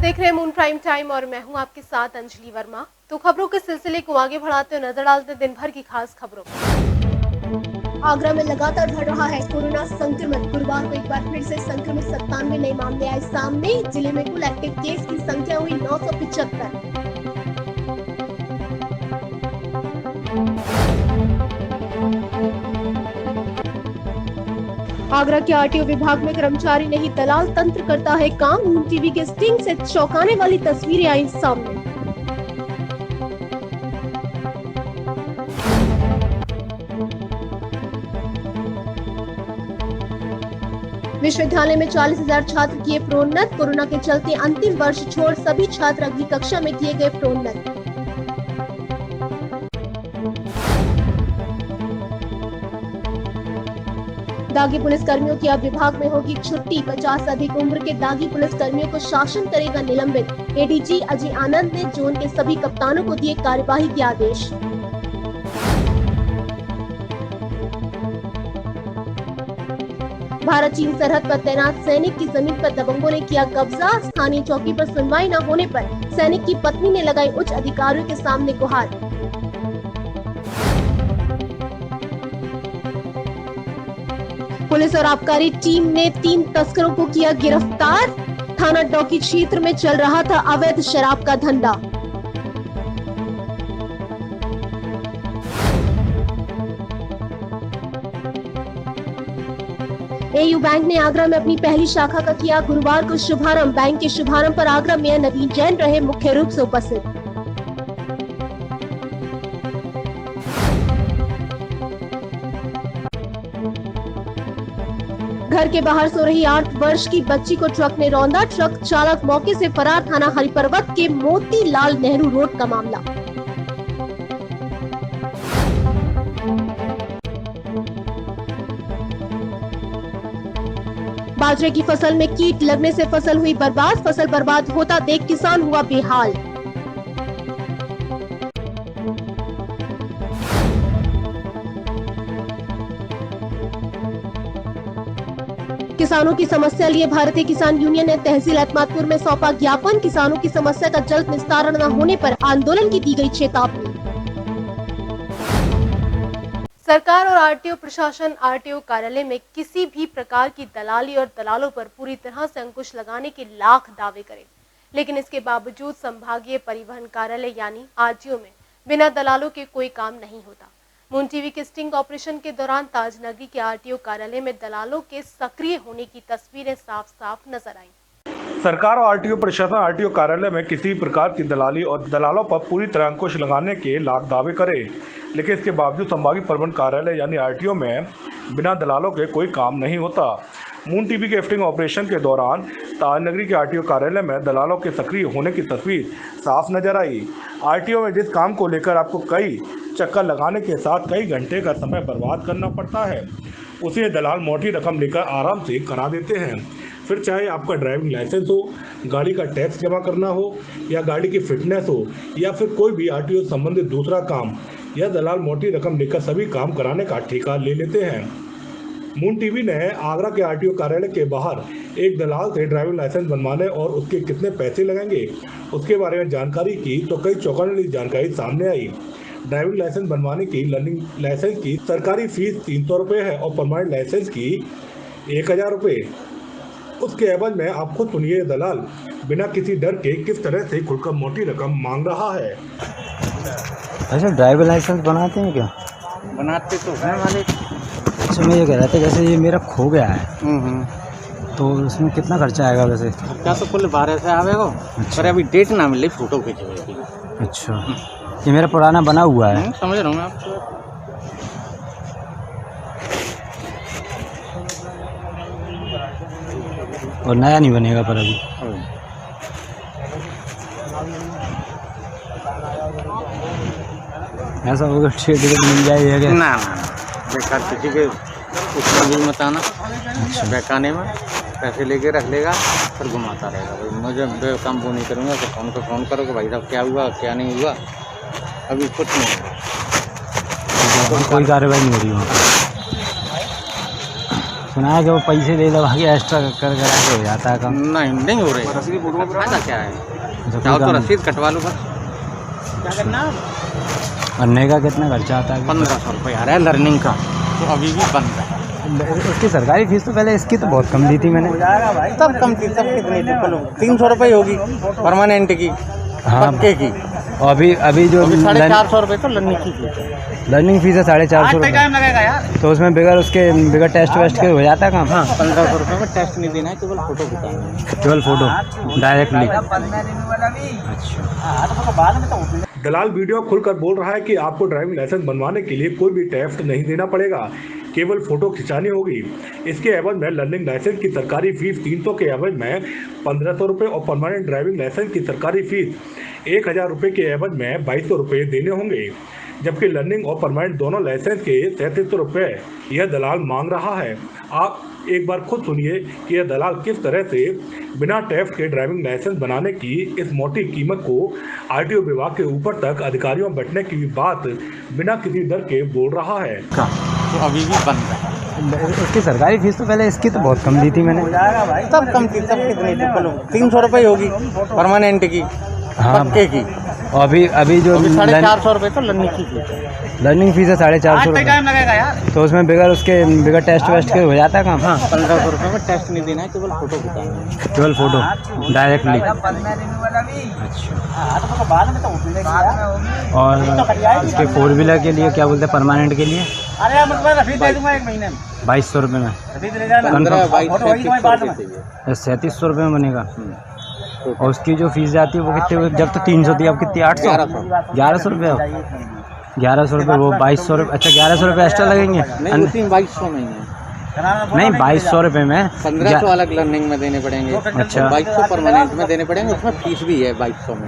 देख रहे हैं मून प्राइम टाइम और मैं हूं आपके साथ अंजलि वर्मा। तो खबरों के सिलसिले को आगे बढ़ाते हुए नजर डालते दिन भर की खास खबरों पर। आगरा में लगातार बढ़ रहा है कोरोना संक्रमण। गुरुवार को एक बार फिर से संक्रमित 97 नए मामले आए सामने। जिले में कुल एक्टिव केस की संख्या हुई 975। आगरा के आरटीओ विभाग में कर्मचारी नहीं दलाल तंत्र करता है काम। मून टीवी के स्टिंग से चौंकाने वाली तस्वीरें आई सामने। विश्वविद्यालय में 40,000 छात्र किए प्रोन्नत। कोरोना के चलते अंतिम वर्ष छोड़ सभी छात्र अगली कक्षा में किए गए प्रोन्नत। दागी पुलिस कर्मियों की अब विभाग में होगी छुट्टी। 50 से अधिक उम्र के दागी पुलिस कर्मियों को शासन करेगा निलंबित। एडीजी अजय आनंद ने जोन के सभी कप्तानों को दिए कार्यवाही के आदेश। भारत चीन सरहद पर तैनात सैनिक की जमीन पर दबंगों ने किया कब्जा। स्थानीय चौकी पर सुनवाई न होने पर सैनिक की पत्नी ने लगाई उच्च अधिकारियों के सामने गुहार। पुलिस और आबकारी टीम ने 3 तस्करों को किया गिरफ्तार। थाना डौकी क्षेत्र में चल रहा था अवैध शराब का धंधा। एयू बैंक ने आगरा में अपनी पहली शाखा का किया गुरुवार को शुभारंभ। बैंक के शुभारंभ पर आगरा मेयर नवीन जैन रहे मुख्य रूप से उपस्थित। घर के बाहर सो रही 8 वर्ष की बच्ची को ट्रक ने रौंदा। ट्रक चालक मौके से फरार। थाना हरिपर्वत के मोतीलाल नेहरू रोड का मामला। बाजरे की फसल में कीट लगने से फसल हुई बर्बाद। फसल बर्बाद होता देख किसान हुआ बेहाल। किसानों की समस्या लिए भारतीय किसान यूनियन ने तहसील एतमादपुर में सौंपा ज्ञापन। किसानों की समस्या का जल्द निस्तारण न होने पर आंदोलन की दी गई चेतावनी। सरकार और आरटीओ प्रशासन आरटीओ कार्यालय में किसी भी प्रकार की दलाली और दलालों पर पूरी तरह से अंकुश लगाने के लाख दावे करे, लेकिन इसके बावजूद संभागीय परिवहन कार्यालय यानी आरटीओ में बिना दलालों के कोई काम नहीं होता। मून टीवी के स्टिंग ऑपरेशन के दौरान ताजनगरी के आरटीओ कार्यालय में दलालों के सक्रिय होने की तस्वीरें साफ साफ नजर आईं। सरकार और आरटीओ प्रशासन आरटीओ कार्यालय में किसी प्रकार की दलाली और दलालों पर पूरी तरह अंकुश लगाने के लाख दावे करे, लेकिन इसके बावजूद संभागीय परिवहन कार्यालय यानी आरटीओ में बिना दलालों के कोई काम नहीं होता। मून टीवी के स्टिंग ऑपरेशन के दौरान ताजनगरी के आरटीओ कार्यालय में दलालों के सक्रिय होने की तस्वीर साफ नजर आई। आरटीओ में जिस काम को लेकर आपको कई चक्कर लगाने के साथ कई घंटे का समय बर्बाद करना पड़ता है, उसे दलाल मोटी रकम लेकर आराम से करा देते हैं। फिर चाहे आपका ड्राइविंग लाइसेंस हो, गाड़ी का टैक्स जमा करना हो या गाड़ी की फिटनेस हो या फिर कोई भी आरटीओ संबंधित दूसरा काम, यह दलाल मोटी रकम लेकर सभी काम कराने का ठेका ले लेते हैं। मून टीवी ने आगरा के आरटीओ कार्यालय के बाहर एक दलाल से ड्राइविंग लाइसेंस बनवाने और उसके कितने पैसे लगेंगे उसके बारे में जानकारी की तो कई चौंकाने वाली जानकारी सामने आई। ड्राइविंग लाइसेंस बनवाने की लर्निंग लाइसेंस की सरकारी फीस 300 रुपये है और परमानेंट लाइसेंस की 1000 रुपये। उसके एवज में आप खुद सुनिए दलाल बिना किसी डर के किस तरह से खुलकर मोटी रकम मांग रहा है। अच्छा, ड्राइविंग लाइसेंस बनाते हैं क्या? बनाते तो हैं वाले। अच्छा, मैं ये कह रहा था जैसे ये मेरा खो गया है तो उसमें कितना खर्चा आएगा वैसे? खर्चा तो कुल 12 से आवेगा। अच्छा। पर अभी डेट ना मिले फोटो खींचने। अच्छा, ये मेरा पुराना बना हुआ है। समझ रहा हूँ मैं आपको। और नया नहीं बनेगा पर अभी। ऐसा होगा टिकट मिल जाएगा क्या? ना बेकार किसी के उसमें भी मत आना। बहकाने में पैसे लेके रख लेगा फिर घुमाता रहेगा। भाई मुझे काम वो नहीं करूँगा तो फ़ोन करोगे भाई साहब क्या हुआ क्या नहीं हुआ। अभी कुछ नहीं हुआ, कोई कार्रवाई नहीं हो रही वहाँ। सुना है कि वो पैसे दे दबा के एक्स्ट्रा कर करा के हो जाता है काम। नहीं नहीं हो रही, फायदा क्या है? अच्छा, चाहो कोई तो काम रसीद कटवा लो बस। बनने का कितना खर्चा आता है? 1500 रुपये आ रहा है लर्निंग का, तो अभी भी बंद है। इसकी सरकारी फीस तो पहले इसकी तो बहुत कम दी थी मैंने। तब कम थी, तब कितनी थी? 300 रुपये होगी परमानेंट की, हाँ। पक्के की। और अभी जो 450 रुपये तो लर्निंग की फीस है। लर्निंग फीस है 450 रुपये। टाइम लगेगा यार। तो उसमें बगैर टेस्ट वेस्ट के हो जाता है काम? हाँ, 1500 रुपये में टेस्ट नहीं देना है, केवल फोटो खिंचाना है। केवल फोटो डायरेक्टली। दलाल वीडियो खुलकर बोल रहा है कि आपको ड्राइविंग लाइसेंस बनवाने के लिए कोई भी टेस्ट नहीं देना पड़ेगा, केवल फोटो खिंचानी होगी। इसके एवज में लर्निंग लाइसेंस की सरकारी फीस 300 के एवज में 1500 रुपये और परमानेंट ड्राइविंग लाइसेंस की सरकारी फीस 1000 रुपये के एवज में 2200 रुपये देने होंगे, जबकि लर्निंग और परमानेंट दोनों लाइसेंस के 3300 रुपये यह दलाल मांग रहा है। आप एक बार खुद सुनिए कि यह दलाल किस तरह से बिना टेस्ट के ड्राइविंग लाइसेंस बनाने की इस मोटी कीमत को आरटीओ विभाग के ऊपर तक अधिकारियों बैठने की बात बिना किसी डर के बोल रहा है। तो अभी भी बंद है। इसकी सरकारी फीस तो पहले इसकी तो बहुत कम दी थी मैंने। तब कम थी, तब कितनी थी? 300 रुपये होगी परमानेंट की, हाँ। पक्के की। और अभी जो 450 रुपये तो लर्निंग की फीस है। लर्निंग फीस है 450 रुपये। टाइम लगेगा यार। तो उसमें बगैर टेस्ट वेस्ट के हो जाता है काम? हाँ, 1500 रुपये में टेस्ट नहीं देना है, केवल फोटो खिंचाना है। केवल फोटो डायरेक्टली। और इसके 4 व्हीलर के लिए क्या बोलते हैं, परमानेंट के लिए? अरे मतलब रसीद दे दूंगा 1 महीने में। 2200 रुपये में। 3700 रुपये में बनेगा। और उसकी जो फीस जाती है वो कितने? जब तो 300 थी, अब कितनी? 800? 1100 रुपये। 1100 रुपये वो 2200 रुपये। अच्छा, 1100 रुपये एक्स्ट्रा लगेंगे? नहीं, 2200 नहीं है। नहीं, 2200 रुपये में 1500 अलग लर्निंग में देने पड़ेंगे। अच्छा। 2200 परमानेंट में देने पड़ेंगे, उसमें फीस भी है 2200 में।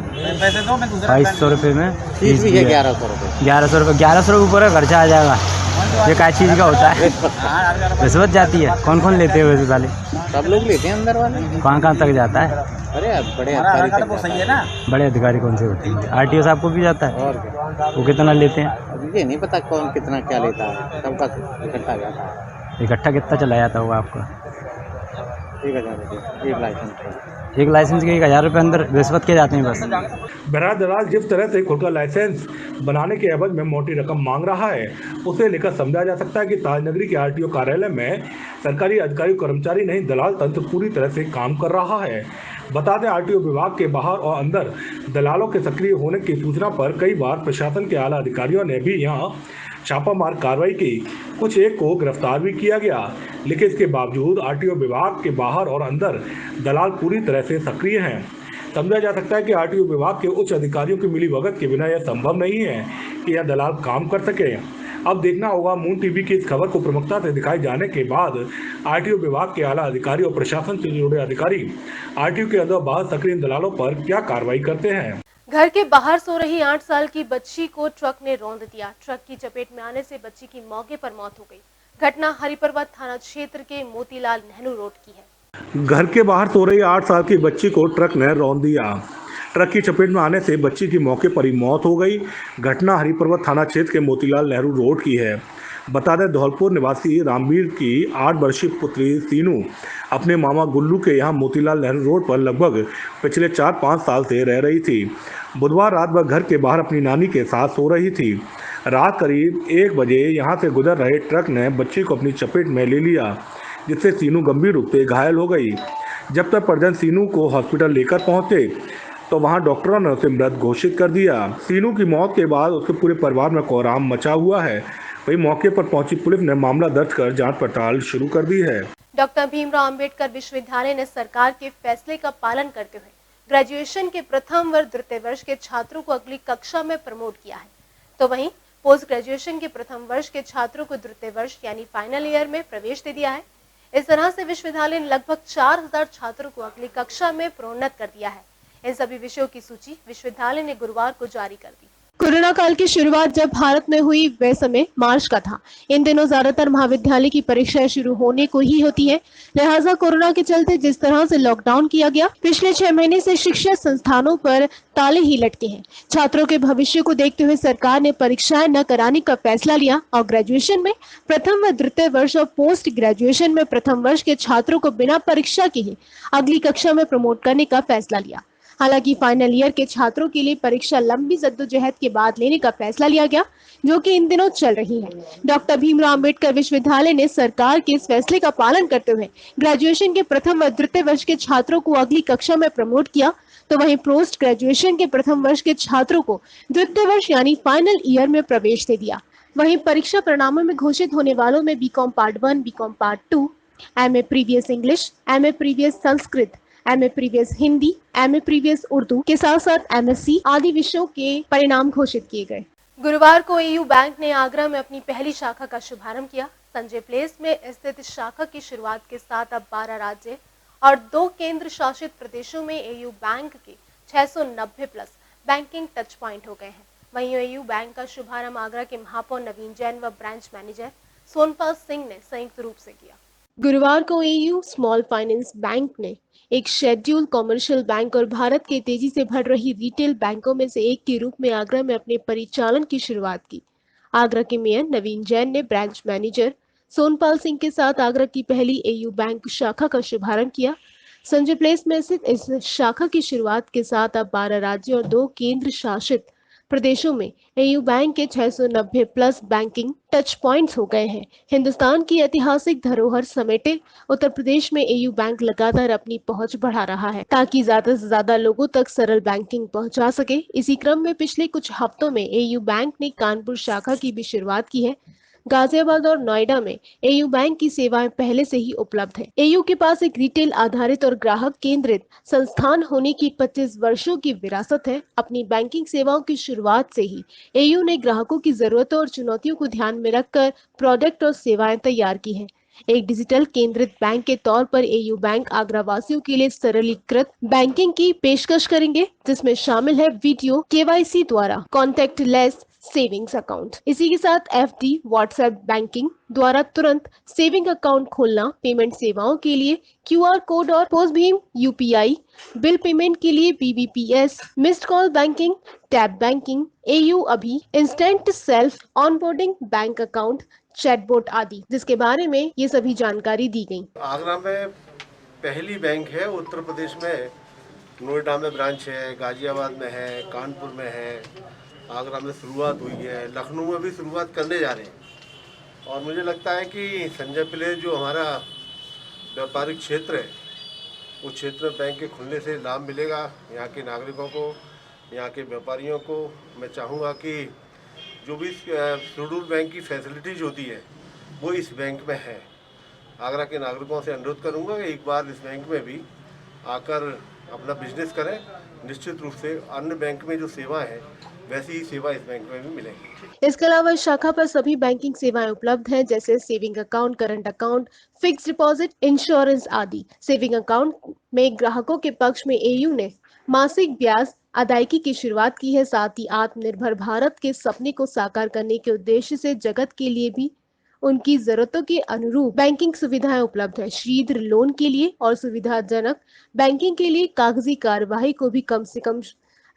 2200 रुपये में फीस भी है 1100 रुपये। 1100 रुपये। 1100 रुपये ऊपर का खर्चा आ जाएगा। ये क्या चीज़ का होता है? रिश्वत जाती है? कौन कौन लेते हैं वैसे साले? सब लोग लेते हैं अंदर वाले। कहाँ तक जाता है? अरे बड़े अधिकारी तक सही है ना। बड़े अधिकारी कौन से होते हैं? आरटीओ साहब को भी जाता है? और क्या? वो कितना लेते हैं? अब ये नहीं पता कौन कितना क्या लेता है, सबका इकट्ठा जाता है। इकट्ठा कितना चला जाता होगा आपका? 1000 रुपये एक लाइसेंस। एक लाइसेंस के 1000 रुपये अंदर रिश्वत के जाते हैं बस। बहरहाल दलाल जिस तरह से खुद का लाइसेंस बनाने के एवज में मोटी रकम मांग रहा है, उसे लेकर समझा जा सकता है कि ताजनगरी के आरटीओ कार्यालय में सरकारी अधिकारी कर्मचारी नहीं, दलाल तंत्र पूरी तरह से काम कर रहा है। बता दें, आरटीओ विभाग के बाहर और अंदर दलालों के सक्रिय होने की सूचना पर कई बार प्रशासन के आला अधिकारियों ने भी यहां छापामार कार्रवाई की। कुछ एक को गिरफ्तार भी किया गया, लेकिन इसके बावजूद आरटीओ विभाग के बाहर और अंदर दलाल पूरी तरह से सक्रिय हैं। समझा जा सकता है कि आरटीओ विभाग के उच्च अधिकारियों की मिलीभगत के बिना यह संभव नहीं है कि यह दलाल काम कर सके। अब देखना होगा मून टीवी की इस खबर को प्रमुखता से दिखाए जाने के बाद आरटीओ विभाग के आला अधिकारी और प्रशासन से जुड़े अधिकारी आरटीओ के अंदर बाहर सक्रिय दलालों पर क्या कार्रवाई करते हैं। घर के बाहर सो रही 8 साल की बच्ची को ट्रक ने रौंद दिया। ट्रक की चपेट में आने से बच्ची की मौके पर मौत हो गई। घटना हरिपर्वत थाना क्षेत्र के मोतीलाल नेहरू रोड की है। घर के बाहर सो रही 8 साल की बच्ची को ट्रक ने रौंद दिया। ट्रक की चपेट में आने से बच्ची की मौके पर ही मौत हो गई। घटना हरिपर्वत थाना क्षेत्र के मोतीलाल नेहरू रोड की है। बता दें, धौलपुर निवासी रामवीर की 8 वर्षीय पुत्री सीनू अपने मामा गुल्लू के यहाँ मोतीलाल नेहरू रोड पर लगभग पिछले 4-5 साल से रह रही थी। बुधवार रात वह घर के बाहर अपनी नानी के साथ सो रही थी। रात करीब 1 बजे यहाँ से गुजर रहे ट्रक ने बच्ची को अपनी चपेट में ले लिया, जिससे सीनू गंभीर रूप से घायल हो गई। जब तक परिजन सीनू को हॉस्पिटल लेकर पहुँचे तो वहां डॉक्टरों ने उसे मृत घोषित कर दिया। सीनू की मौत के बाद उसके पूरे परिवार में कोहराम मचा हुआ है। वहीं मौके पर पहुंची पुलिस ने मामला दर्ज कर जांच पड़ताल शुरू कर दी है। डॉक्टर भीमराव अंबेडकर विश्वविद्यालय ने सरकार के फैसले का पालन करते हुए ग्रेजुएशन के प्रथम व द्वितीय वर्ष के छात्रों को अगली कक्षा में प्रमोट किया है, तो वहीं पोस्ट ग्रेजुएशन के प्रथम वर्ष के छात्रों को द्वितीय वर्ष यानी फाइनल ईयर में प्रवेश दे दिया है। इस तरह से विश्वविद्यालय ने लगभग 4000 छात्रों को अगली कक्षा में प्रोन्नत कर दिया है। इन सभी विषयों की सूची विश्वविद्यालय ने गुरुवार को जारी कर दी। कोरोना काल की शुरुआत जब भारत में हुई वह समय मार्च का था। इन दिनों ज्यादातर महाविद्यालय की परीक्षाएं शुरू होने को ही होती है। लिहाजा कोरोना के चलते जिस तरह से लॉकडाउन किया गया, पिछले 6 महीने से शिक्षा संस्थानों पर ताले ही लटके हैं। छात्रों के भविष्य को देखते हुए सरकार ने परीक्षाएं न कराने का फैसला लिया और ग्रेजुएशन में प्रथम व द्वितीय वर्ष और पोस्ट ग्रेजुएशन में प्रथम वर्ष के छात्रों को बिना परीक्षा के ही अगली कक्षा में प्रमोट करने का फैसला लिया। हालांकि फाइनल ईयर के छात्रों के लिए परीक्षा लंबी जद्दोजहद के बाद लेने का फैसला लिया गया, जो कि इन दिनों चल रही है। डॉक्टर भीमराव अंबेडकर विश्वविद्यालय ने सरकार के इस फैसले का पालन करते हुए ग्रेजुएशन के प्रथम व द्वितीय वर्ष के छात्रों को अगली कक्षा में प्रमोट किया, तो वहीं पोस्ट ग्रेजुएशन के प्रथम वर्ष के छात्रों को द्वितीय वर्ष यानी फाइनल ईयर में प्रवेश दे दिया। वहीं परीक्षा परिणामों में घोषित होने वालों में BCom part 1, BCom part 2, MA previous English, MA previous Sanskrit, MA previous Hindi, MA previous Urdu के साथ साथ एमएससी आदि विषयों के परिणाम घोषित किए गए। गुरुवार को एयू बैंक ने आगरा में अपनी पहली शाखा का शुभारंभ किया। संजय प्लेस में स्थित इस शाखा की शुरुआत के साथ अब 12 राज्य और 2 केंद्र शासित प्रदेशों में एयू बैंक के 690 प्लस बैंकिंग टच पॉइंट हो गए हैं। वहीं एयू बैंक का शुभारंभ आगरा के महापौर नवीन जैन व ब्रांच मैनेजर सोनपाल सिंह ने संयुक्त रूप से किया। गुरुवार को एयू स्मॉल फाइनेंस बैंक ने एक शेड्यूल कॉमर्शियल बैंक और भारत के तेजी से बढ़ रही रिटेल बैंकों में से एक के रूप में आगरा में अपने परिचालन की शुरुआत की। आगरा के मेयर नवीन जैन ने ब्रांच मैनेजर सोनपाल सिंह के साथ आगरा की पहली एयू बैंक शाखा का शुभारंभ किया। संजय प्लेस में स्थित इस शाखा की शुरुआत के साथ अब 12 राज्यों और 2 केंद्र शासित प्रदेशों में एयू बैंक के 690 प्लस बैंकिंग टच पॉइंट्स हो गए हैं। हिंदुस्तान की ऐतिहासिक धरोहर समेटे उत्तर प्रदेश में एयू बैंक लगातार अपनी पहुंच बढ़ा रहा है, ताकि ज्यादा से ज्यादा लोगों तक सरल बैंकिंग पहुंचा सके। इसी क्रम में पिछले कुछ हफ्तों में एयू बैंक ने कानपुर शाखा की भी शुरुआत की है। गाजियाबाद और नोएडा में एयू बैंक की सेवाएं पहले से ही उपलब्ध है। एयू के पास एक रिटेल आधारित और ग्राहक केंद्रित संस्थान होने की 25 वर्षों की विरासत है। अपनी बैंकिंग सेवाओं की शुरुआत से ही एयू ने ग्राहकों की जरूरतों और चुनौतियों को ध्यान में रखकर प्रोडक्ट और सेवाएं तैयार की हैं। एक डिजिटल केंद्रित बैंक के तौर पर एयू बैंक आगरा वासियों के लिए सरलीकृत बैंकिंग की पेशकश करेंगे, जिसमें शामिल है वीडियो केवाईसी द्वारा कॉन्टैक्ट लेस सेविंग्स अकाउंट। इसी के साथ एफडी, व्हाट्सएप बैंकिंग द्वारा तुरंत सेविंग अकाउंट खोलना, पेमेंट सेवाओं के लिए क्यूआर कोड और पोस्ट भीम यूपीआई, बिल पेमेंट के लिए BBPS, missed call banking, tab banking, एयू अभी, instant self onboarding bank account, chatbot आदि, जिसके बारे में ये सभी जानकारी दी गई। आगरा में पहली बैंक है उत्तर प्रदेश में। नोएडा में ब्रांच है, गाजियाबाद में है, कानपुर में है, आगरा में शुरुआत हुई है, लखनऊ में भी शुरुआत करने जा रहे हैं। और मुझे लगता है कि संजय प्लेस जो हमारा व्यापारिक क्षेत्र है, उस क्षेत्र में बैंक के खुलने से लाभ मिलेगा यहाँ के नागरिकों को, यहाँ के व्यापारियों को। मैं चाहूँगा कि जो भी शेड्यूल बैंक की फैसिलिटीज़ होती है वो इस बैंक में है। आगरा के नागरिकों से अनुरोध करूँगा कि एक बार इस बैंक में भी आकर अपना बिजनेस करें। निश्चित रूप से अन्य बैंक में जो सेवा है वैसी ही सेवा इस बैंक में भी मिलेगी। इसके अलावा इस शाखा पर सभी बैंकिंग सेवाएं उपलब्ध हैं, जैसे saving account, current account, fix deposit, insurance आदि। सेविंग अकाउंट में ग्राहकों के पक्ष में एयू ने मासिक ब्याज अदायगी की शुरुआत की है। साथ ही आत्मनिर्भर भारत के सपने को साकार करने के उद्देश्य से जगत के लिए भी उनकी जरूरतों के अनुरूप बैंकिंग सुविधाएं उपलब्ध है। शीघ्र लोन के लिए और सुविधाजनक बैंकिंग के लिए कागजी कार्यवाही को भी कम से कम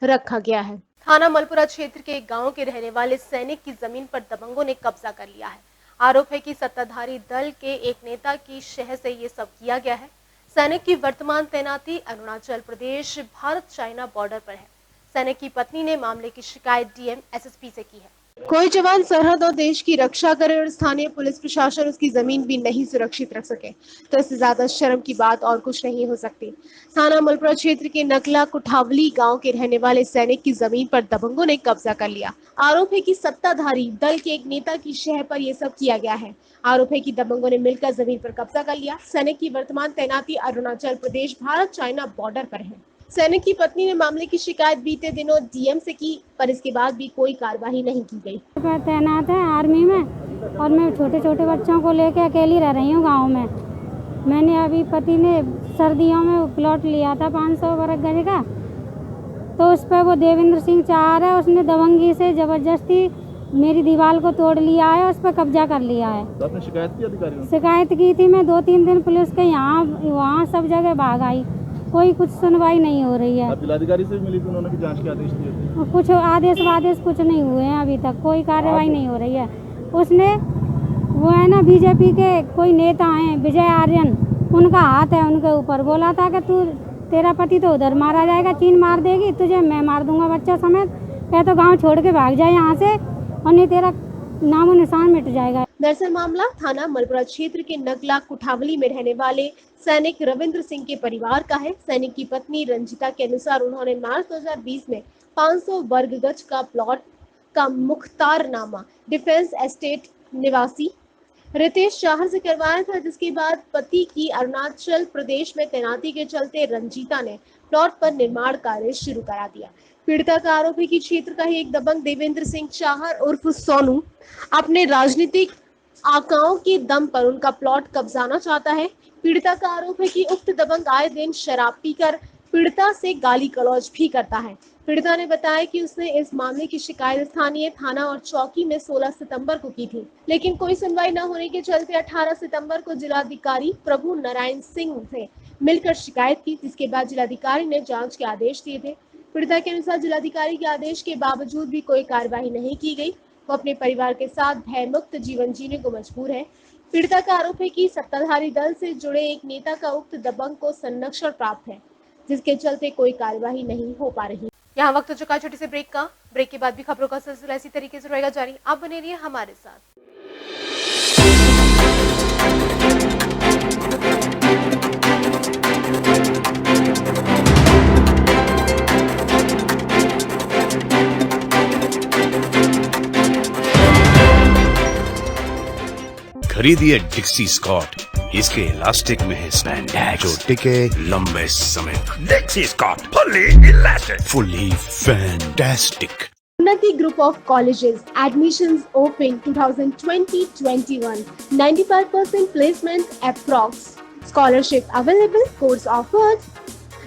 रखा गया है। थाना मलपुरा क्षेत्र के एक गांव के रहने वाले सैनिक की जमीन पर दबंगों ने कब्जा कर लिया है। आरोप है कि सत्ताधारी दल के एक नेता की शह से ये सब किया गया है। सैनिक की वर्तमान तैनाती अरुणाचल प्रदेश भारत चाइना बॉर्डर पर है। सैनिक की पत्नी ने मामले की शिकायत डीएम एसएसपी से की है। कोई जवान सरहद और देश की रक्षा करे और स्थानीय पुलिस प्रशासन उसकी जमीन भी नहीं सुरक्षित रख सके, तो इससे ज्यादा शर्म की बात और कुछ नहीं हो सकती। थाना मलपुरा क्षेत्र के नकला कुठावली गांव के रहने वाले सैनिक की जमीन पर दबंगों ने कब्जा कर लिया। आरोप है कि सत्ताधारी दल के एक नेता की शह पर यह सब किया गया है। आरोप है कि दबंगों ने मिलकर जमीन पर कब्जा कर लिया। सैनिक की वर्तमान तैनाती अरुणाचल प्रदेश भारत चाइना बॉर्डर पर है। सैनिक की पत्नी ने मामले की शिकायत बीते दिनों डीएम से की, पर इसके बाद भी कोई कार्रवाई नहीं की गई। तैनात है आर्मी में और मैं छोटे छोटे बच्चों को लेकर अकेली रह रही हूँ गांव में। मैंने अभी पति ने सर्दियों में प्लॉट लिया था 500 वर्ग गज का, तो उस पर वो देवेंद्र सिंह चार है, उसने दबंगी से ज़बरदस्ती मेरी दीवार को तोड़ लिया है, उस पर कब्जा कर लिया है। तो आपने शिकायत की अधिकारियों से? शिकायत की थी मैं, 2-3 दिन पुलिस के यहाँ वहाँ सब जगह भाग आई, कोई कुछ सुनवाई नहीं हो रही है। आप जिलाधिकारी से भी मिली थी, उन्होंने भी जांच के आदेश दिए थे? कुछ आदेश वादेश कुछ नहीं हुए हैं अभी तक, कोई कार्रवाई नहीं हो रही है। उसने वो है ना बीजेपी के कोई नेता हैं विजय आर्यन, उनका हाथ है उनके ऊपर, बोला था कि तू तेरा पति तो उधर मारा जाएगा, चीन मार देगी तुझे, मैं मार दूंगा बच्चा समेत, क्या तो गाँव छोड़ के भाग जाए यहाँ से और नहीं तेरा नामो निशान मिट जाएगा। दरअसल मामला थाना मलपुरा क्षेत्र के नगला कुठावली में रहने वाले सैनिक रविंद्र सिंह के परिवार का है। सैनिक की पत्नी रंजिता के अनुसार उन्होंने मार्च 2020 में 500 वर्ग गज का प्लॉट का मुख्तारनामा डिफेंस एस्टेट निवासी रितेश चाहर से करवाया था, जिसके बाद पति की अरुणाचल प्रदेश में तैनाती के चलते रंजीता ने प्लॉट पर निर्माण कार्य शुरू करा दिया। पीड़िता का आरोप है कि क्षेत्र का ही एक दबंग देवेंद्र सिंह चाहर उर्फ सोनू अपने राजनीतिक आकाओं के दम पर उनका प्लॉट कब्जाना चाहता है। पीड़िता का आरोप है कि उक्त दबंग आए दिन शराब पीकर पीड़िता से गाली गलौज भी करता है। पीड़िता ने बताया कि उसने इस मामले की शिकायत स्थानीय थाना और चौकी में 16 सितंबर को की थी, लेकिन कोई सुनवाई न होने के चलते 18 सितंबर को जिलाधिकारी प्रभु नारायण सिंह से मिलकर शिकायत की, जिसके बाद जिलाधिकारी ने जांच के आदेश दिए थे। पीड़िता के अनुसार जिलाधिकारी के आदेश के बावजूद भी कोई कार्यवाही नहीं की गई। वो अपने परिवार के साथ भयमुक्त जीवन जीने को मजबूर है। पीड़िता का आरोप है कि सत्ताधारी दल से जुड़े एक नेता का उक्त दबंग को संरक्षण प्राप्त है, जिसके चलते कोई कार्यवाही नहीं हो पा रही। यहाँ वक्त हो चुका छोटे से ब्रेक का। ब्रेक के बाद भी खबरों का सिलसिला इसी तरीके से रहेगा जारी। आप बने रहिए हमारे साथ। खरीदिए डिक्सी स्कॉट, इसके इलास्टिक में है स्पैंडेक्स जो टिके लंबे समय तक। Dixcy Scott fully elastic, fully fantastic. Unnati Group of Colleges admissions open 2020-21, 95% placement approx. Scholarship available, course offered,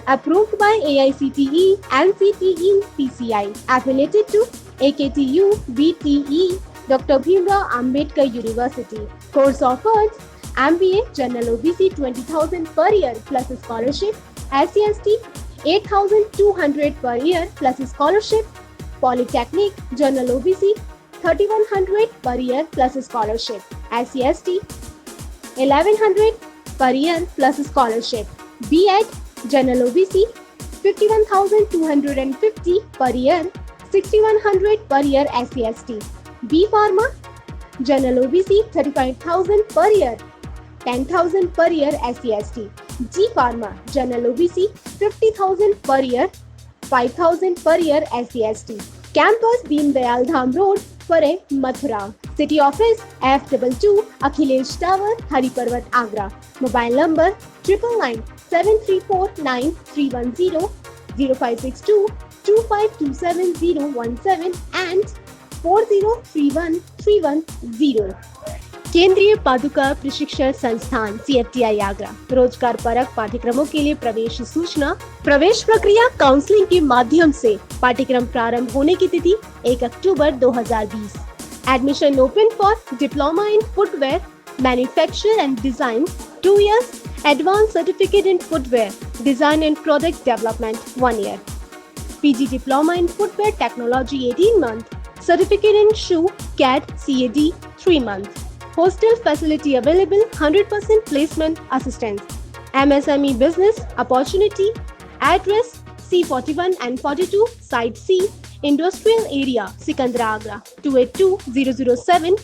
approved by AICTE, NCTE, PCI, affiliated to AKTU, BTE, Dr. Bhimrao Ambedkar University. Course offered, MBA General OBC 20,000 per year plus scholarship, SC/ST 8,200 per year plus scholarship, Polytechnic General OBC 3,100 per year plus scholarship, SC/ST 1,100 per year plus scholarship, B.Ed General OBC 51,250 per year, 6,100 per year SC/ST, B Pharma General OBC 35,000 per year, 10,000 per year SC/ST, G Pharma General OBC 50,000 per year, 5,000 per year SC/ST. Campus Deen Dayal Dham Road, Pare, Mathura. City Office F22 Akhilesh Tower, Hariparvat, Agra. Mobile number 99 7349 310 0562 2527 017 and 4031 310. केंद्रीय पादुका प्रशिक्षण संस्थान CFTI Agra रोजगार परक पाठ्यक्रमों के लिए प्रवेश सूचना। प्रवेश प्रक्रिया काउंसलिंग के माध्यम से। पाठ्यक्रम प्रारंभ होने की तिथि 1 अक्टूबर 2020। Admission open for diploma in footwear manufacture and design 2 years, advance certificate in footwear design and product development 1 year, PG diploma in footwear technology 18 month, certificate in shoe CAD CAD 3 months. Hostel facility available, 100% placement assistance. MSME business opportunity. Address C41 and 42 Site C, Industrial Area, Sikandra, Agra 282007.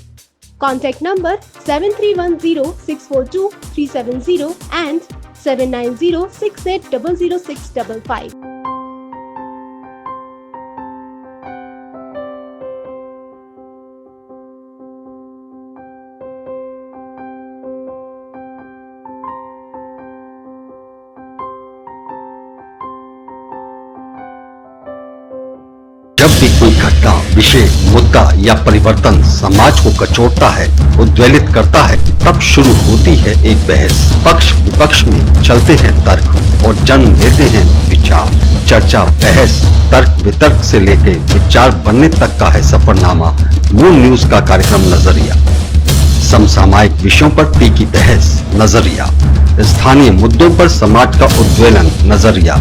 Contact number 7310642370 and 7906800655. जब भी कोई घटना, विषय, मुद्दा या परिवर्तन समाज को कचोटता है, उद्वेलित करता है, तब शुरू होती है एक बहस। पक्ष विपक्ष में चलते हैं तर्क और जन्म लेते हैं विचार। चर्चा, बहस, तर्क वितर्क से लेके विचार बनने तक का है सफरनामा मून न्यूज का कार्यक्रम नजरिया। समसामयिक विषयों पर तीखी बहस, नजरिया। स्थानीय मुद्दों पर समाज का उद्वेलन, नजरिया।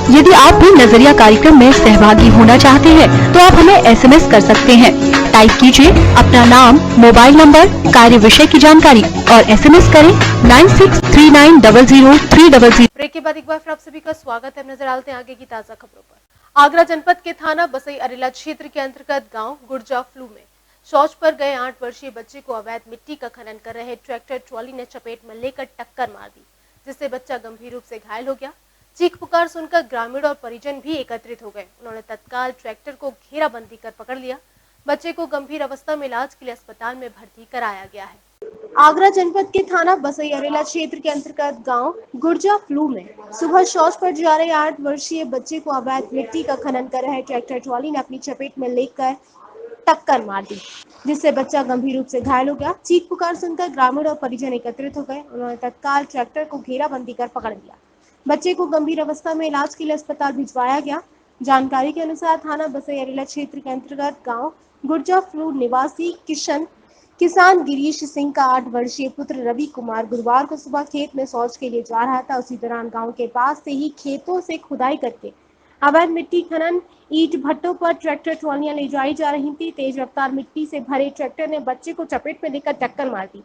यदि आप भी नजरिया कार्यक्रम में सहभागी होना चाहते हैं तो आप हमें एसएमएस कर सकते हैं। टाइप कीजिए अपना नाम, मोबाइल नंबर, कार्य विषय की जानकारी और एसएमएस करें 9639000300। ब्रेक के बाद एक बार फिर आप सभी का स्वागत है। नजर डालते हैं आगे की ताजा खबरों पर। आगरा जनपद के थाना बसई अरेला क्षेत्र के अंतर्गत गांव गुर्जा फ्लू में शौच पर गए 8 वर्षीय बच्चे को अवैध मिट्टी का खनन कर रहे ट्रैक्टर ट्रॉली ने चपेट में लेकर टक्कर मार दी, जिससे बच्चा गंभीर रूप से घायल हो गया। चीख पुकार सुनकर ग्रामीण और परिजन भी एकत्रित हो गए। उन्होंने तत्काल ट्रैक्टर को घेराबंदी कर पकड़ लिया। बच्चे को गंभीर अवस्था में इलाज के लिए अस्पताल में भर्ती कराया गया है। आगरा जनपद के थाना बसई अरेला क्षेत्र के अंतर्गत गांव गुर्जा फ्लू में सुबह शौच पर जा रहे 8 वर्षीय बच्चे को अवैध मिट्टी का खनन कर रहे ट्रैक्टर ट्रॉली ने अपनी चपेट में लेकर टक्कर मार दी, जिससे बच्चा गंभीर रूप से घायल हो गया। चीख पुकार सुनकर ग्रामीण और परिजन एकत्रित हो गए। उन्होंने तत्काल ट्रैक्टर को घेराबंदी कर पकड़ लिया। बच्चे को गंभीर अवस्था में इलाज के लिए अस्पताल भिजवाया गया। जानकारी के अनुसार थाना बसई अरेला क्षेत्र के अंतर्गत गांव गुर्जा फ्लू निवासी किसान गिरीश सिंह का 8 वर्षीय पुत्र रवि कुमार गुरुवार को सुबह खेत में शौच के लिए जा रहा था। उसी दौरान गांव के पास से ही खेतों से खुदाई करके अवैध मिट्टी खनन ईंट भट्टों पर ट्रैक्टर ट्रॉलियां ले जाई जा रही थी। तेज रफ्तार मिट्टी से भरे ट्रैक्टर ने बच्चे को चपेट में लेकर टक्कर मार दी,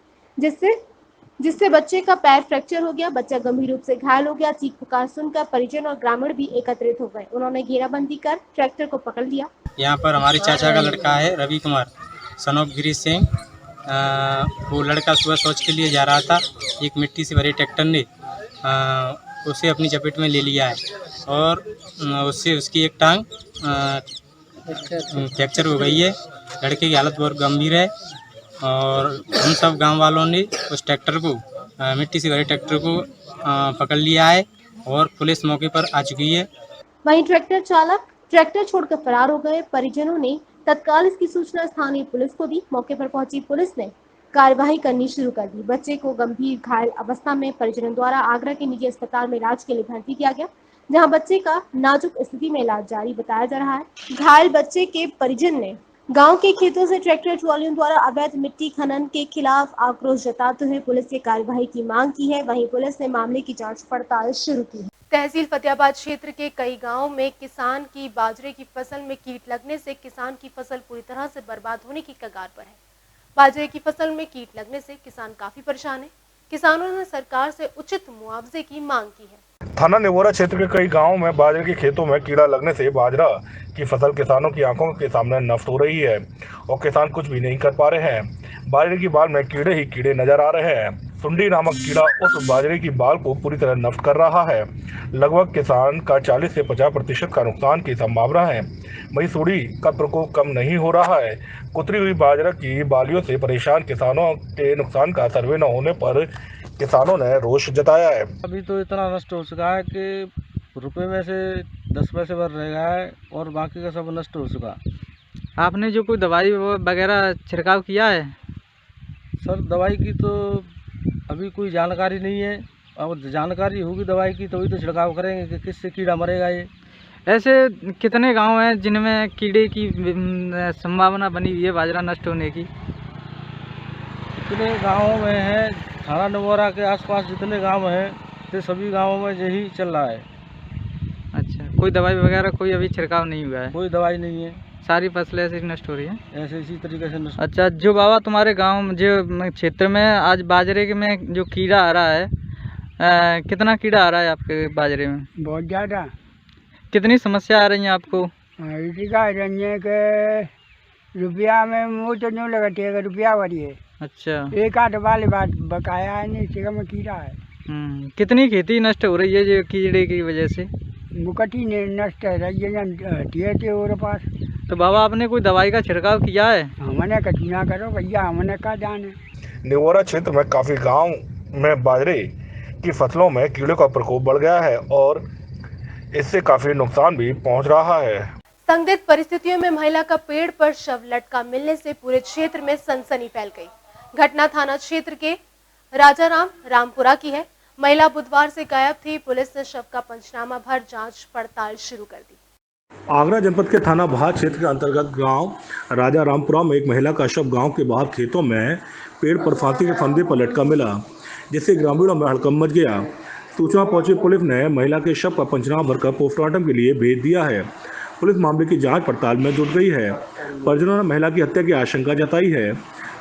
जिससे बच्चे का पैर फ्रैक्चर हो गया। बच्चा गंभीर रूप से घायल हो गया। चीख पुकार सुनकर परिजन और ग्रामीण भी एकत्रित हो गए। उन्होंने घेराबंदी कर ट्रैक्टर को पकड़ लिया। यहाँ पर हमारे चाचा का लड़का है रवि कुमार सन ऑफ गिरीश सिंह। वो लड़का सुबह शौच के लिए जा रहा था। एक मिट्टी से भरे ट्रैक्टर ने उसे अपनी चपेट में ले लिया है और उससे उसकी एक टांग फ्रैक्चर हो गई है। लड़के की हालत बहुत गंभीर है और हम सब गांव वालों ने उस ट्रैक्टर को मिट्टी से भरे ट्रैक्टर को पकड़ लिया है और पुलिस मौके पर आ चुकी है। वहीं ट्रैक्टर चालक ट्रैक्टर छोड़कर फरार हो गए। परिजनों ने तत्काल इसकी सूचना स्थानीय पुलिस को दी। मौके पर पहुंची पुलिस ने कार्यवाही करनी शुरू कर दी। बच्चे को गंभीर घायल अवस्था में परिजनों द्वारा आगरा के निजी अस्पताल में इलाज के लिए भर्ती किया गया, जहां बच्चे का नाजुक स्थिति में इलाज जारी बताया जा रहा है। घायल बच्चे के परिजन ने गांव के खेतों से ट्रैक्टर ट्रॉलियों द्वारा अवैध मिट्टी खनन के खिलाफ आक्रोश जताते हुए पुलिस से कार्यवाही की मांग की है। वहीं पुलिस ने मामले की जांच पड़ताल शुरू की है। तहसील फतेहाबाद क्षेत्र के कई गांवों में किसान की बाजरे की फसल में कीट लगने से किसान की फसल पूरी तरह से बर्बाद होने की कगार पर है। बाजरे की फसल में कीट लगने से किसान काफी परेशान है। किसानों ने सरकार से उचित मुआवजे की मांग की है। थाना नेवोरा क्षेत्र के कई गांवों में बाजरे के खेतों में कीड़ा लगने से बाजरा की फसल किसानों की आंखों के सामने नष्ट हो रही है और किसान कुछ भी नहीं कर पा रहे हैं। बाजरे की बाल में कीड़े ही कीड़े नजर आ रहे हैं। सुंडी नामक कीड़ा उस बाजरे की बाल को पूरी तरह नष्ट कर रहा है। लगभग किसान का 40 से 50% का नुकसान की संभावना है। वहीं सुंडी का प्रकोप कम नहीं हो रहा है। कुतरी हुई बाजरा की बालियों से परेशान किसानों के नुकसान का सर्वे न होने पर किसानों ने रोष जताया है। अभी तो इतना नष्ट हो चुका है कि रुपए में से 10 पैसे भर रह गया है और बाकी का सब नष्ट हो चुका। आपने जो कोई दवाई वगैरह छिड़काव किया है? सर दवाई की तो अभी कोई जानकारी नहीं है और जानकारी होगी दवाई की तभी तो छिड़काव करेंगे कि किससे कीड़ा मरेगा। ये ऐसे कितने गांव हैं जिनमें कीड़े की संभावना बनी हुई है बाजरा नष्ट होने की? कितने गाँवों में है, थाना नेवोरा के आसपास जितने गांव हैं तो सभी गांवों में यही चल रहा है। अच्छा, कोई दवाई वगैरह कोई अभी छिड़काव नहीं हुआ है? कोई दवाई नहीं है, सारी फसलें ऐसे नष्ट हो रही हैं ऐसे इसी तरीके से नष्ट। अच्छा, जो बाबा तुम्हारे गांव जो क्षेत्र में आज बाजरे के में जो कीड़ा आ रहा है, कितना कीड़ा आ रहा है आपके बाजरे में? बहुत ज़्यादा। कितनी समस्या आ रही है आपको? इसी का के रुपया में मुँह तो नहीं लगाते है, रुपया भरी है। अच्छा, एक आध वाले बात बकाया है नहीं, इसी का में कीड़ा है। कितनी खेती नष्ट हो रही है जो कीड़े की वजह से? मुकटी नष्ट है रही है और पास। तो बाबा आपने कोई दवाई का छिड़काव किया है? हमने कछु ना करो भैया, हमने का जाने। नेवोरा क्षेत्र में काफी गांव में बाजरे की फसलों में कीड़े का प्रकोप बढ़ गया है और इससे काफी नुकसान भी पहुंच रहा है। संदिग्ध परिस्थितियों में महिला का पेड़ पर शव लटका मिलने से पूरे क्षेत्र में सनसनी फैल गई। घटना थाना क्षेत्र के राजाराम रामपुरा की है। महिला बुधवार से गायब थी। पुलिस ने शव का पंचनामा भर जांच पड़ताल शुरू कर दी। आगरा जनपद के थाना भाट क्षेत्र के अंतर्गत गांव राजा रामपुरा में एक महिला का शव गांव के बाहर खेतों में पेड़ पर फांसी के फंदे पर लटका मिला, जिससे ग्रामीणों में हड़कंप मच गया। सूचना पहुंची पुलिस ने महिला के शव का पंचनामा भरकर पोस्टमार्टम के लिए भेज दिया है। पुलिस मामले की जांच पड़ताल में जुट गई है। परिजनों ने महिला की हत्या की आशंका जताई है।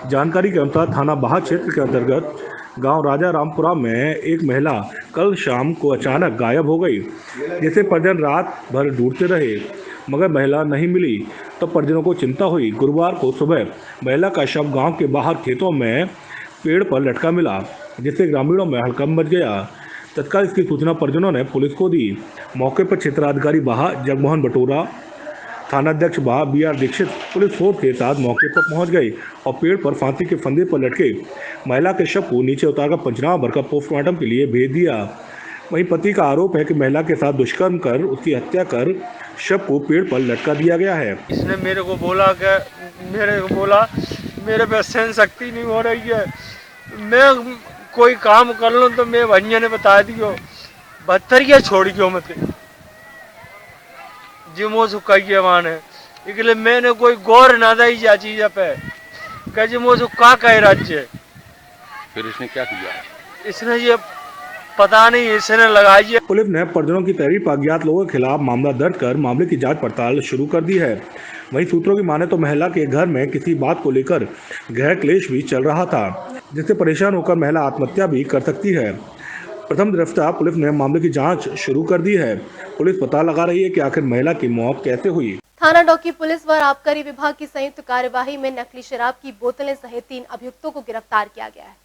जानकारी के अनुसार थाना भाट क्षेत्र के अंतर्गत गांव राजा रामपुरा में एक महिला कल शाम को अचानक गायब हो गई, जिसे परिजन रात भर ढूंढते रहे मगर महिला नहीं मिली। तो परिजनों को चिंता हुई। गुरुवार को सुबह महिला का शव गांव के बाहर खेतों में पेड़ पर लटका मिला, जिससे ग्रामीणों में हड़कंप मच गया। तत्काल इसकी सूचना परिजनों ने पुलिस को दी। मौके पर क्षेत्राधिकारी बाहा जगमोहन बटोरा, थानाध्यक्ष बाहा BR दीक्षित पुलिस फोर्स के साथ मौके पर पहुंच गए और पेड़ पर फांसी के फंदे पर लटके महिला के शव को नीचे उतारकर पंचनामा भरकर पोस्टमार्टम के लिए भेज दिया। वहीं पति का आरोप है कि महिला के साथ दुष्कर्म कर उसकी हत्या कर शव को पेड़ पर लटका दिया गया है। इसने मेरे को बोला मेरे पे सहन शक्ति नहीं हो रही है, मैं कोई काम कर लूँ तो मैं भैया ने बता दियो 72 छोड़ियो मत जिमो सुखाइए माने इसलिए मैंने कोई गौर ना दी जा चीज पे कह जिमो सुखा कह राज्य। फिर इसने क्या किया? इसने ये पता नहीं इसने लगाई है। पुलिस ने परिजनों की तहरीर पर अज्ञात लोगों के खिलाफ मामला दर्ज कर मामले की जांच पड़ताल शुरू कर दी है। वहीं सूत्रों की माने तो महिला के घर में किसी बात को लेकर गृह क्लेश भी चल रहा था, जिससे परेशान होकर महिला आत्महत्या भी कर सकती है। प्रथम दृष्टया पुलिस ने मामले की जांच शुरू कर दी है। पुलिस पता लगा रही है कि आखिर महिला की मौत कैसे हुई। थाना डौकी पुलिस व आबकारी विभाग की संयुक्त कार्यवाही में नकली शराब की बोतलें सहित 3 अभियुक्तों को गिरफ्तार किया गया है।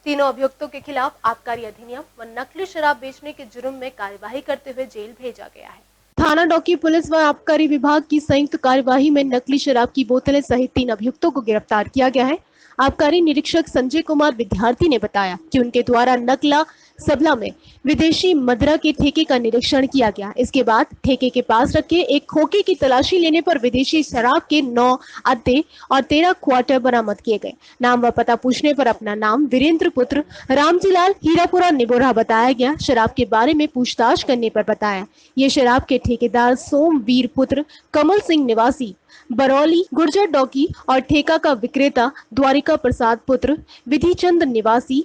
तीनों अभियुक्तों के खिलाफ आबकारी अधिनियम व नकली शराब बेचने के जुर्म में कार्यवाही करते हुए जेल भेजा गया है। थाना डौकी पुलिस व आबकारी विभाग की संयुक्त कार्यवाही में नकली शराब की बोतलें सहित 3 अभियुक्तों को गिरफ्तार किया गया है। आबकारी निरीक्षक संजय कुमार विद्यार्थी ने बताया कि उनके द्वारा नकला सबला में विदेशी मदिरा के ठेके का निरीक्षण किया गया। इसके बाद ठेके के पास रखे एक खोखे की तलाशी लेने पर विदेशी शराब के 9 अद्दे और 13 क्वार्टर बरामद किए गए। नाम व पता पूछने पर अपना नाम वीरेंद्र पुत्र रामजीलाल हीरापुरा निबोरा बताया गया। शराब के बारे में पूछताछ करने पर बताया ये शराब के ठेकेदार सोमवीर पुत्र कमल सिंह निवासी बरौली गुर्जर डौकी और ठेका का विक्रेता द्वारिका प्रसाद पुत्र विधिचंद निवासी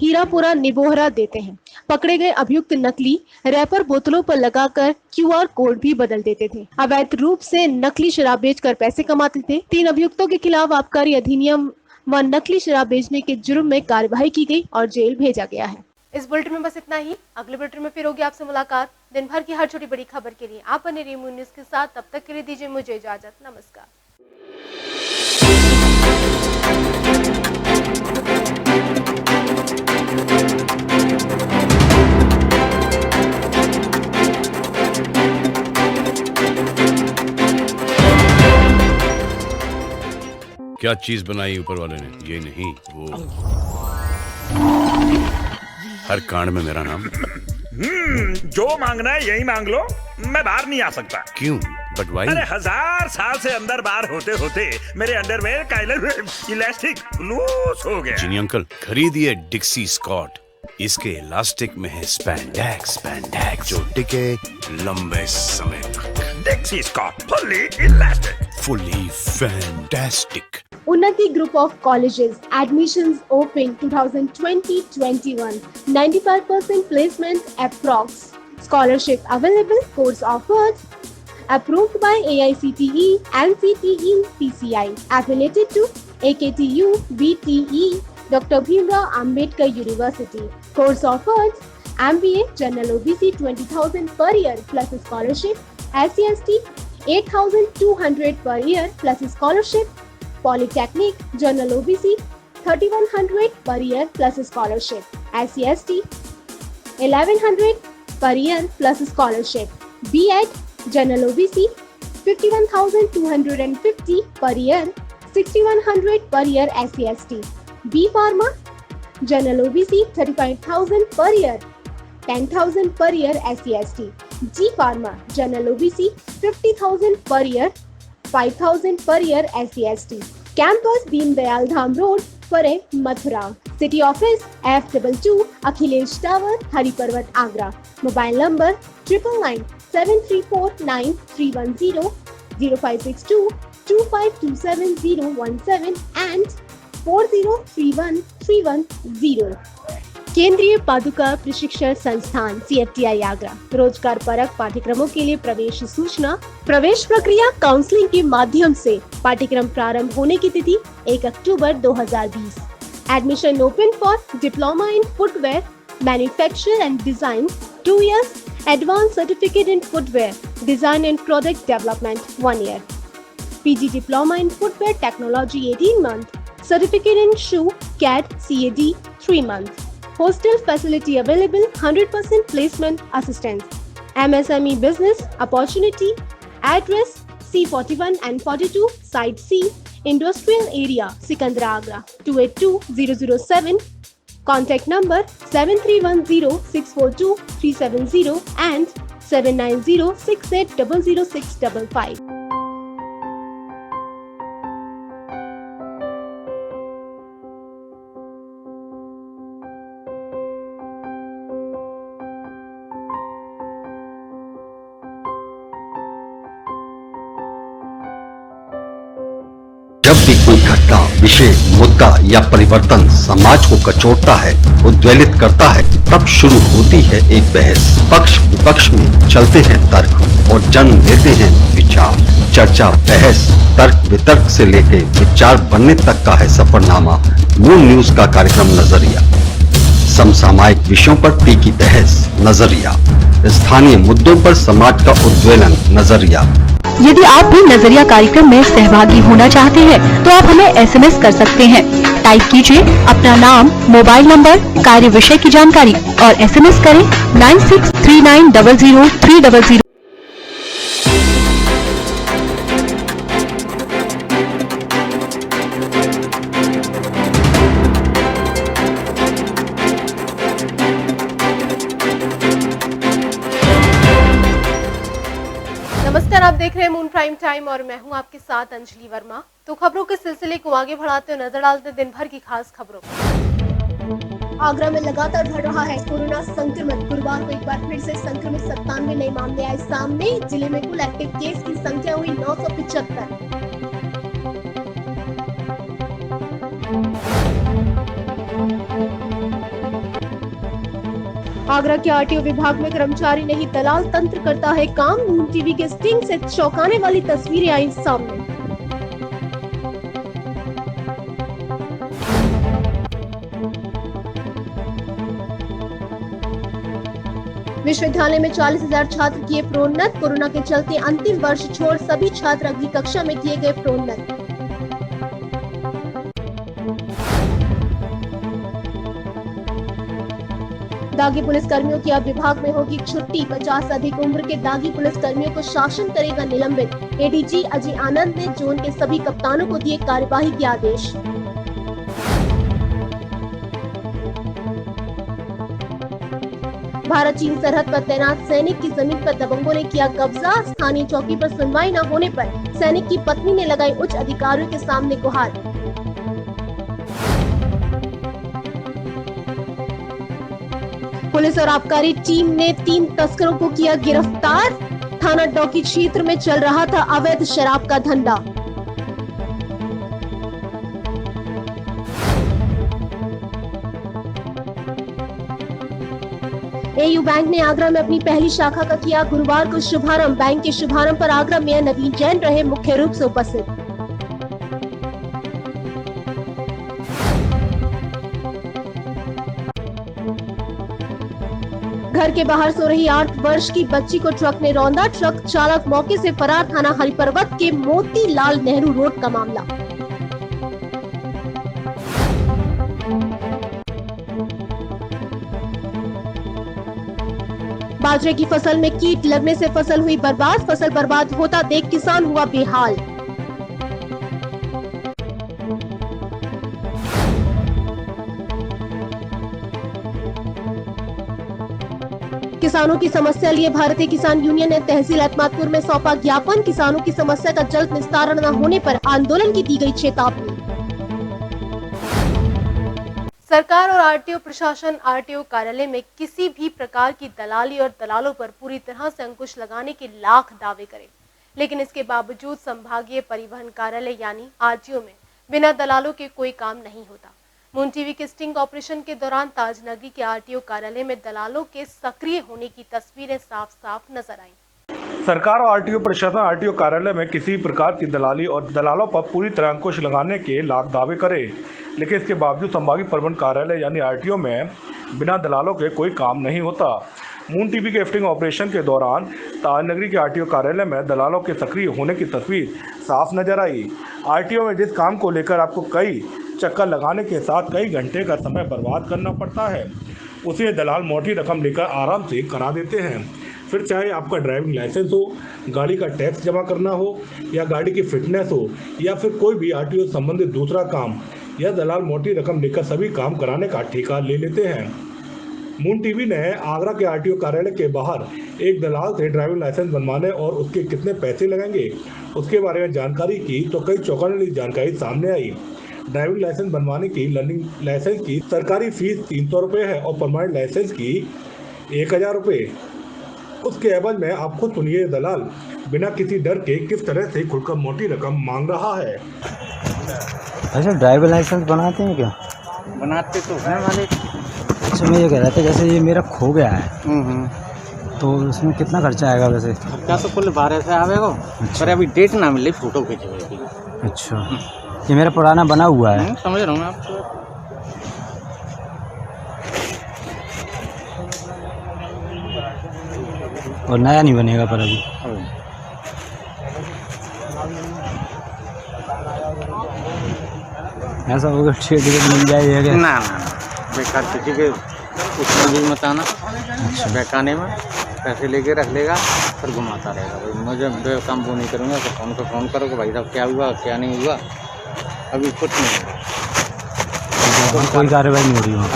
हीरापुरा निबोहरा देते हैं। पकड़े गए अभियुक्त नकली रैपर बोतलों पर लगाकर QR कोड भी बदल देते थे। अवैध रूप से नकली शराब बेचकर पैसे कमाते थे। 3 अभियुक्तों के खिलाफ आबकारी अधिनियम व नकली शराब बेचने के जुर्म में कार्यवाही की गई और जेल भेजा गया है। इस बुलेटिन में बस इतना ही। अगले बुलेटिन में फिर होगी आपसे मुलाकात। दिन भर की हर छोटी बड़ी खबर के लिए आप बने रहिए न्यूज़ के साथ। तब तक के लिए दीजिए मुझे इजाजत। नमस्कार। क्या चीज बनाई ऊपर वाले ने? ये नहीं वो। हर कांड में मेरा नाम। जो मांगना है यही मांग लो, मैं बाहर नहीं आ सकता। क्यों? But why? अरे 1000 साल से अंदर बाहर होते होते मेरे अंडरवेयर का इलास्टिक लूज हो गया। जिनी अंकल खरीदिए डिक्सी स्कॉट। इसके इलास्टिक में है स्पैंडेक्स जो टिके लंबे समय तक। Dixcy Scott fully elastic, fully fantastic. Unnati Group of Colleges admissions open 2020-21. 95% placement approx. Scholarship available. Course offered. Approved by AICTE, NCTE, PCI. Affiliated to AKTU, BTE, Dr. Bhimrao Ambedkar University. Course offered. MBA General OBC 20,000 per year plus scholarship. SCST 8,200 per year plus scholarship. Polytechnic General OBC 3,100 per year plus scholarship. SCST 1,100 per year plus scholarship. B.Ed General OBC 51,250 per year, 6,100 per year SCST. B Pharma General OBC 35,000 per year, 10,000 per year SCST. G Pharma General OBC 50,000 per year, 5,000 per year SCST. Campus Deen Dayal Dham Road, फरे Mathura. City office F22 Akhilesh tower, Hari पर्वत, Agra. Mobile number 9973499310, 0562252717 and 40313110। केंद्रीय पादुका प्रशिक्षण संस्थान CFTI Agra. रोजगार परक पाठ्यक्रमों के लिए प्रवेश सूचना। प्रवेश प्रक्रिया काउंसलिंग के माध्यम से। पाठ्यक्रम प्रारंभ होने की तिथि 1 अक्टूबर 2020। Admission open for diploma in footwear manufacture and design 2 years, advance certificate in footwear design and product development 1 year, PG diploma in footwear technology 18 month, certificate in shoe CAD CAD 3 month। Hostel facility available, 100% placement assistance, MSME business opportunity, address C41 and 42, Site C, Industrial Area, Sikandra Agra, 282007, contact number 7310642370 and 7906800655। जब भी कोई घटना, विषय, मुद्दा या परिवर्तन समाज को कचोटता है, उद्वेलित करता है, तब शुरू होती है एक बहस। पक्ष विपक्ष में चलते हैं तर्क और जन्म लेते हैं विचार। चर्चा, बहस, तर्क वितर्क से लेके विचार बनने तक का है सफरनामा मून न्यूज का कार्यक्रम नजरिया। समसामयिक विषयों पर तीखी बहस नजरिया, स्थानीय मुद्दों पर समाज का उद्वेलन नजरिया। यदि आप भी नजरिया कार्यक्रम में सहभागी होना चाहते हैं तो आप हमें SMS कर सकते हैं। टाइप कीजिए अपना नाम, मोबाइल नंबर, कार्य विषय की जानकारी और SMS करें 9639000300। नमस्कार, आप देख रहे हैं मून प्राइम टाइम और मैं हूं आपके साथ अंजलि वर्मा। तो खबरों के सिलसिले को आगे बढ़ाते हुए नजर डालते हैं दिन भर की खास खबरों पर। आगरा में लगातार बढ़ रहा है कोरोना संक्रमण। गुरुवार को एक बार फिर से संक्रमित 97 नए मामले आए सामने। जिले में कुल एक्टिव केस की संख्या हुई 975। आगरा के RTO विभाग में कर्मचारी नहीं दलाल तंत्र करता है काम। मून टीवी के स्टिंग से चौंकाने वाली तस्वीरें आई सामने। विश्वविद्यालय में 40,000 छात्र किए प्रोन्नत। कोरोना के चलते अंतिम वर्ष छोड़ सभी छात्र अगली कक्षा में किए गए प्रोन्नत। दागी पुलिस कर्मियों की अब विभाग में होगी छुट्टी। 50 से अधिक उम्र के दागी पुलिस कर्मियों को शासन करेगा निलंबित। ADG अजय आनंद ने जोन के सभी कप्तानों को दिए कार्यवाही के आदेश। भारत चीन सरहद पर तैनात सैनिक की जमीन पर दबंगों ने किया कब्जा। स्थानीय चौकी पर सुनवाई न होने पर सैनिक की पत्नी ने लगाई उच्च अधिकारियों के सामने गुहार। पुलिस और आबकारी टीम ने 3 तस्करों को किया गिरफ्तार। थाना डौकी क्षेत्र में चल रहा था अवैध शराब का धंधा। AU बैंक ने आगरा में अपनी पहली शाखा का किया गुरुवार को शुभारंभ। बैंक के शुभारंभ पर आगरा मेयर नवीन जैन रहे मुख्य रूप से उपस्थित। घर के बाहर सो रही 8 वर्ष की बच्ची को ट्रक ने रौंदा। ट्रक चालक मौके से फरार। थाना हरिपर्वत के मोतीलाल नेहरू रोड का मामला। बाजरे की फसल में कीट लगने से फसल हुई बर्बाद। फसल बर्बाद होता देख किसान हुआ बेहाल। किसानों की समस्या लिए भारतीय किसान यूनियन ने तहसील एतमादपुर में सौंपा ज्ञापन। किसानों की समस्या का जल्द निस्तारण न होने पर आंदोलन की दी गई चेतावनी। सरकार और आरटीओ प्रशासन आरटीओ कार्यालय में किसी भी प्रकार की दलाली और दलालों पर पूरी तरह से अंकुश लगाने के लाख दावे करे, लेकिन इसके बावजूद संभागीय परिवहन कार्यालय यानी आरटीओ में बिना दलालों के कोई काम नहीं होता। मून टीवी के स्टिंग ऑपरेशन के दौरान ताजनगरी के आरटीओ कार्यालय में दलालों के सक्रिय होने की तस्वीरें साफ साफ नजर आईं। सरकार और आरटीओ प्रशासन आरटीओ कार्यालय में किसी प्रकार की दलाली और दलालों पर पूरी तरह अंकुश लगाने के लाख दावे करे, लेकिन इसके बावजूद संभागीय परिवहन कार्यालय यानी आरटीओ में बिना दलालों के कोई काम नहीं होता। मून टीवी के स्टिंग ऑपरेशन के दौरान ताजनगरी के आरटीओ कार्यालय में दलालों के सक्रिय होने की तस्वीर साफ नजर आई। आरटीओ में जिस काम को लेकर आपको कई चक्कर लगाने के साथ कई घंटे का समय बर्बाद करना पड़ता है, उसे दलाल मोटी रकम लेकर आराम से करा देते हैं। फिर चाहे आपका ड्राइविंग लाइसेंस हो, गाड़ी का टैक्स जमा करना हो या गाड़ी की फिटनेस हो या फिर कोई भी आरटीओ संबंधित दूसरा काम, यह दलाल मोटी रकम लेकर सभी काम कराने का ठेका ले लेते हैं। मून टीवी ने आगरा के आरटीओ कार्यालय के बाहर एक दलाल से ड्राइविंग लाइसेंस बनवाने और उसके कितने पैसे लगेंगे उसके बारे में जानकारी की तो कई चौंकाने वाली जानकारी सामने आई। ड्राइविंग लाइसेंस बनवाने की लर्निंग लाइसेंस की सरकारी फीस 300 रुपये है और परमानेंट लाइसेंस की 1000 रुपये। उसके एवज में आप खुद सुनिए दलाल बिना किसी डर के किस तरह से खुलकर मोटी रकम मांग रहा है। अच्छा, ड्राइविंग लाइसेंस बनाते हैं क्या? बनाते तो हैं वाले। अच्छा, मैं ये कह रहा था जैसे ये मेरा खो गया है तो उसमें कितना खर्चा आएगा वैसे? खर्चा तो कुल 12 से आवेगा। पर अभी डेट ना मिले फोटो खींचने। अच्छा, ये मेरा पुराना बना हुआ है। समझ रहा हूँ मैं आपको। और नया नहीं बनेगा पर अभी। ऐसा होगा टिकट मिल जाएगा? ना बेकार किसी के उसमें भी मत आना। बहकाने में पैसे लेके रख लेगा फिर घुमाता रहेगा। भाई मुझे बेकाम वो नहीं करूँगा तो फ़ोन करो कि भाई साहब क्या हुआ क्या नहीं हुआ। अभी कुछ नहीं, कोई कार्रवाई नहीं हो रही वहाँ।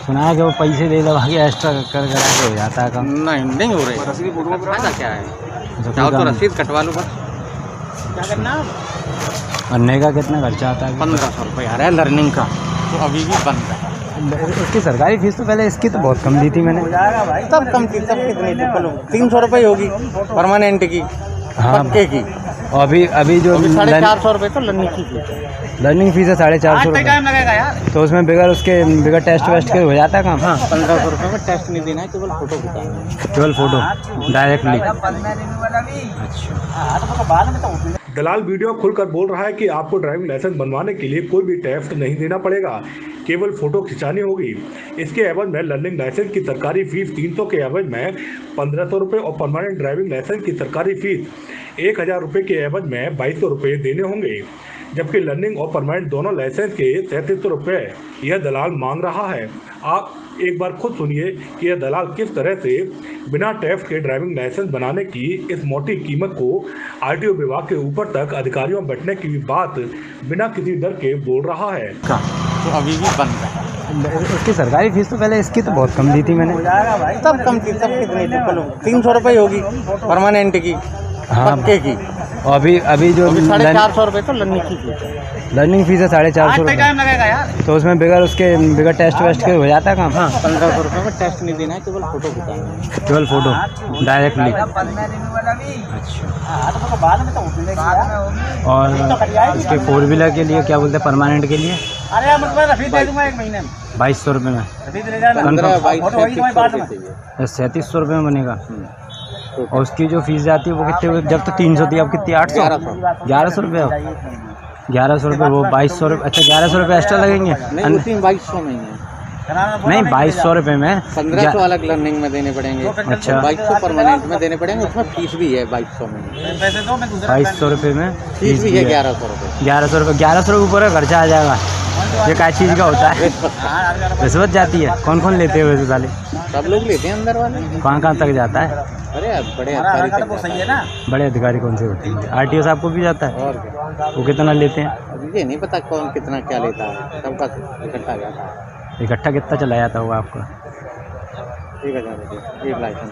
सुना है कि वो पैसे दे दबा के एक्स्ट्रा कर करा के हो जाता है काम। नहीं हो रही। फायदा क्या है? चाहो तो रसीद कटवा लो बस। क्या करना? बनने का कितना खर्चा आता है? 1500 रुपये आ रहा है लर्निंग का, तो अभी भी बन रहा है। उसकी सरकारी फीस तो पहले इसकी तो बहुत कम दी थी मैंने। तब कम थी, तब कितनी थी? 300 रुपये होगी परमानेंट की। हाँ, पक्के की। और अभी जो 450 रुपये तो लर्निंग की फीस है। लर्निंग फीस है 450 रुपये। टाइम लगेगा यार। तो उसमें बगैर टेस्ट वेस्ट के हो जाता है काम? हाँ, 1500 रुपये में टेस्ट नहीं देना है, केवल फोटो खिंचाना। केवल फोटो डायरेक्टली। दलाल वीडियो खुलकर बोल रहा है कि आपको ड्राइविंग लाइसेंस बनवाने के लिए कोई भी टैक्स नहीं देना पड़ेगा, केवल फोटो खिंचानी होगी। इसके एवज में लर्निंग लाइसेंस की सरकारी फीस 300 के एवज में 1500 रुपये और परमानेंट ड्राइविंग लाइसेंस की सरकारी फीस 1000 रुपये के एवज में 2200 रुपये देने होंगे, जबकि लर्निंग और परमानेंट दोनों लाइसेंस के 3700 रुपये यह दलाल मांग रहा है। आप एक बार खुद सुनिए कि यह दलाल किस तरह से बिना टैक्स के ड्राइविंग लाइसेंस बनाने की इस मोटी कीमत को आरटीओ विभाग के ऊपर तक अधिकारियों बैठने की बात बिना किसी डर के बोल रहा है। तो अभी भी बन रहा है। उसकी सरकारी फीस तो पहले इसकी तो बहुत कम दी थी मैंने। तब कम थी, तब कितनी थी? 300 रुपये होगी परमानेंट की। हाँ, पक्के की। और अभी जो 450 रुपये तो लर्निंग की फीस है। लर्निंग फीस है 450 रुपये। टाइम लगेगा यार। तो उसमें बगैर टेस्ट वेस्ट के हो जाता है काम? हाँ, 1500 रुपये में टेस्ट नहीं देना है, केवल फोटो खिंचाना। केवल फोटो डायरेक्टली। और इसके 4 व्हीलर के लिए क्या बोलते हैं परमानेंट के लिए? अरे मतलब रसीद दे दूंगा 1 महीने में। 2200 रुपये में। 3700 रुपये में बनेगा। और उसकी जो फीस जाती है वो कितने? जब तो 300 थी, अब कितनी? 800? 1100 रुपये। 1100 रुपये वो 2200 रुपये। अच्छा, 1100 रुपये एक्स्ट्रा लगेंगे? नहीं, 2200 नहीं है। नहीं, 2200 रुपये में 1500 अलग लर्निंग में देने पड़ेंगे। अच्छा, 2200 परमानेंट में देने पड़ेंगे। उसमें फीस भी है 2200 में। 2200 रुपये में फीस भी है 1100 रुपये। 1100 रुपये। 1100 रुपये ऊपर खर्चा आ जाएगा। ये क्या चीज़ का होता है? रिश्वत जाती है? कौन कौन लेते हैं वैसे साले? सब लोग लेते हैं अंदर वाले। कहाँ तक जाता है? अरे बड़े अधिकारी तक सही है ना। बड़े अधिकारी कौन से होते हैं? आरटीओ साहब को भी जाता है? और क्या? वो कितना लेते हैं? अभी ये नहीं पता कौन कितना क्या लेता है। सबका इकट्ठा जाता है। इकट्ठा कितना चला जाता होगा आपका? 1000 रुपये एक लाइसेंस।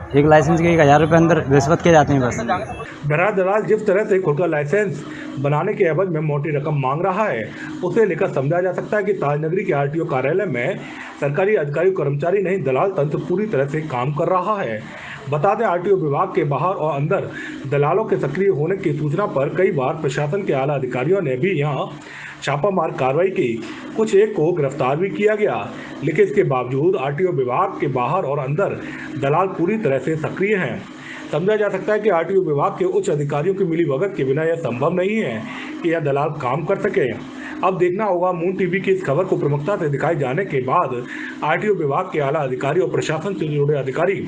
एक लाइसेंस के 1000 रुपये अंदर रिश्वत के जाते हैं बस। बहरहाल दलाल जिस तरह से खुद का लाइसेंस बनाने के एवज में मोटी रकम मांग रहा है, उसे लेकर समझा जा सकता है कि ताजनगरी के आरटीओ कार्यालय में सरकारी अधिकारी कर्मचारी नहीं, दलाल तंत्र पूरी तरह से काम कर रहा है। बता दें, आरटीओ विभाग के बाहर और अंदर दलालों के सक्रिय होने की सूचना पर कई बार प्रशासन के आला अधिकारियों ने भी यहां छापामार कार्रवाई की। कुछ एक को गिरफ्तार भी किया गया, लेकिन इसके बावजूद आरटीओ विभाग के बाहर और अंदर दलाल पूरी तरह से सक्रिय हैं। समझा जा सकता है कि आरटीओ विभाग के उच्च अधिकारियों की मिलीभगत के बिना यह संभव नहीं है कि यह दलाल काम कर सके। अब देखना होगा मून टीवी की इस खबर को प्रमुखता से दिखाए जाने के बाद आरटीओ विभाग के आला अधिकारी और प्रशासन से जुड़े अधिकारी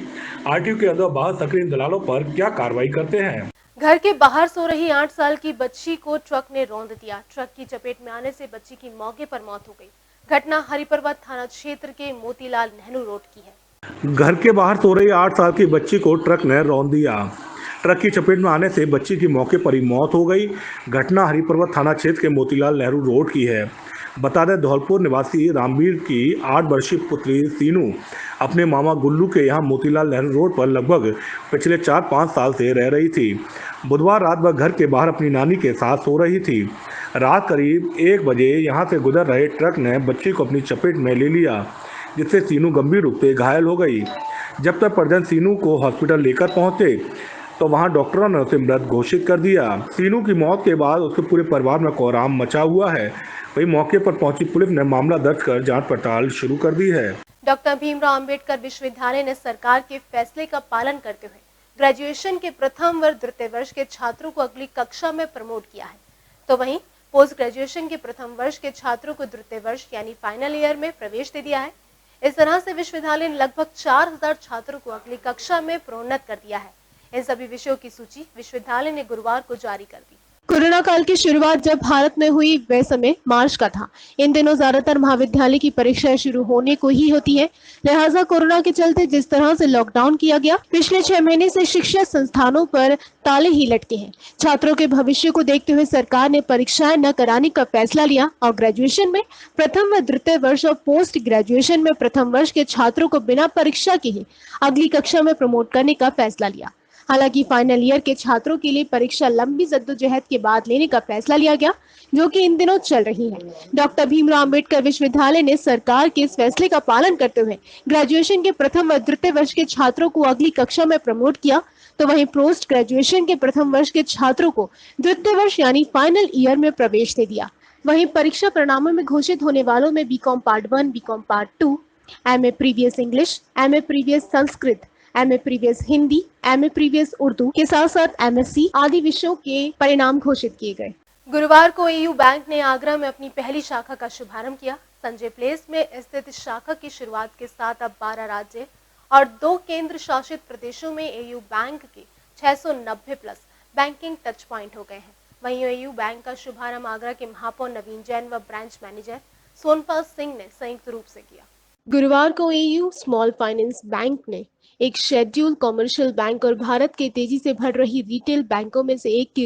आरटीओ के अंदर बाहर सक्रिय दलालों पर क्या कार्रवाई करते हैं। घर के बाहर सो रही 8 साल की बच्ची को ट्रक ने रौंद दिया। ट्रक की चपेट में आने से बच्ची की मौके पर मौत हो गई। घटना हरिपर्वत थाना क्षेत्र के मोतीलाल नेहरू रोड की है। घर के बाहर सो रही 8 साल की बच्ची को ट्रक ने रौंद दिया। ट्रक की चपेट में आने से बच्ची की मौके पर ही मौत हो गई। घटना हरिपर्वत थाना क्षेत्र के मोतीलाल नेहरू रोड की है। बता दें, धौलपुर निवासी रामवीर की 8 वर्षीय पुत्री सीनू अपने मामा गुल्लू के यहाँ मोतीलाल नेहरू रोड पर लगभग पिछले 4-5 साल से रह रही थी। बुधवार रात वह घर के बाहर अपनी नानी के साथ सो रही थी। रात करीब 1 बजे यहाँ से गुजर रहे ट्रक ने बच्ची को अपनी चपेट में ले लिया, जिससे सीनू गंभीर रूप से घायल हो गई। जब तक परिजन सीनू को हॉस्पिटल लेकर पहुँचे तो वहां डॉक्टरों ने उसे मृत घोषित कर दिया। सीनू की मौत के बाद उसके पूरे परिवार में कोहराम मचा हुआ है। वहीं मौके पर पहुंची पुलिस ने मामला दर्ज कर जांच पड़ताल शुरू कर दी है। डॉक्टर भीमराव अंबेडकर विश्वविद्यालय ने सरकार के फैसले का पालन करते हुए ग्रेजुएशन के प्रथम व द्वितीय वर्ष के छात्रों को अगली कक्षा में प्रमोट किया है, तो वहीं पोस्ट ग्रेजुएशन के प्रथम वर्ष के छात्रों को द्वितीय वर्ष यानी फाइनल ईयर में प्रवेश दे दिया है। इस तरह से विश्वविद्यालय ने लगभग 4000 छात्रों को अगली कक्षा में प्रोन्नत कर दिया है। इन सभी विषयों की सूची विश्वविद्यालय ने गुरुवार को जारी कर दी। कोरोना काल की शुरुआत जब भारत में हुई वह समय मार्च का था। इन दिनों ज्यादातर महाविद्यालय की परीक्षाएं शुरू होने को ही होती है, लिहाजा कोरोना के चलते जिस तरह से लॉकडाउन किया गया, पिछले 6 महीने से शिक्षा संस्थानों पर ताले ही लटके हैं। छात्रों के भविष्य को देखते हुए सरकार ने परीक्षाएं न कराने का फैसला लिया और ग्रेजुएशन में प्रथम व द्वितीय वर्ष और पोस्ट ग्रेजुएशन में प्रथम वर्ष के छात्रों को बिना परीक्षा के ही अगली कक्षा में प्रमोट करने का फैसला लिया। हालांकि फाइनल ईयर के छात्रों के लिए परीक्षा लंबी जद्दोजहद के बाद लेने का फैसला लिया गया, जो कि इन दिनों चल रही है। डॉक्टर भीमराव अंबेडकर विश्वविद्यालय ने सरकार के इस फैसले का पालन करते हुए ग्रेजुएशन के प्रथम व द्वितीय वर्ष के छात्रों को अगली कक्षा में प्रमोट किया, तो वहीं पोस्ट ग्रेजुएशन के प्रथम वर्ष के छात्रों को द्वितीय वर्ष यानी फाइनल ईयर में प्रवेश दे दिया। वहीं परीक्षा परिणामों में घोषित होने वालों में BCom part 1, BCom part 2, MA previous English, MA previous Sanskrit, MA previous Hindi, MA previous Urdu के साथ साथ MSc आदि विषयों के परिणाम घोषित किए गए। गुरुवार को AU बैंक ने आगरा में अपनी पहली शाखा का शुभारंभ किया। संजय प्लेस में स्थित इस शाखा की शुरुआत के साथ अब 12 राज्य और 2 केंद्र शासित प्रदेशों में AU बैंक के 690 प्लस बैंकिंग टच पॉइंट हो गए हैं। वहीं AU बैंक का शुभारंभ आगरा के महापौर नवीन जैन व ब्रांच मैनेजर सोनपाल सिंह ने संयुक्त रूप से किया। गुरुवार को AU स्मॉल फाइनेंस बैंक ने एक शेड्यूल कॉमर्शियल बैंक और भारत के तेजी से बढ़ रही रिटेल बैंकों में से एक की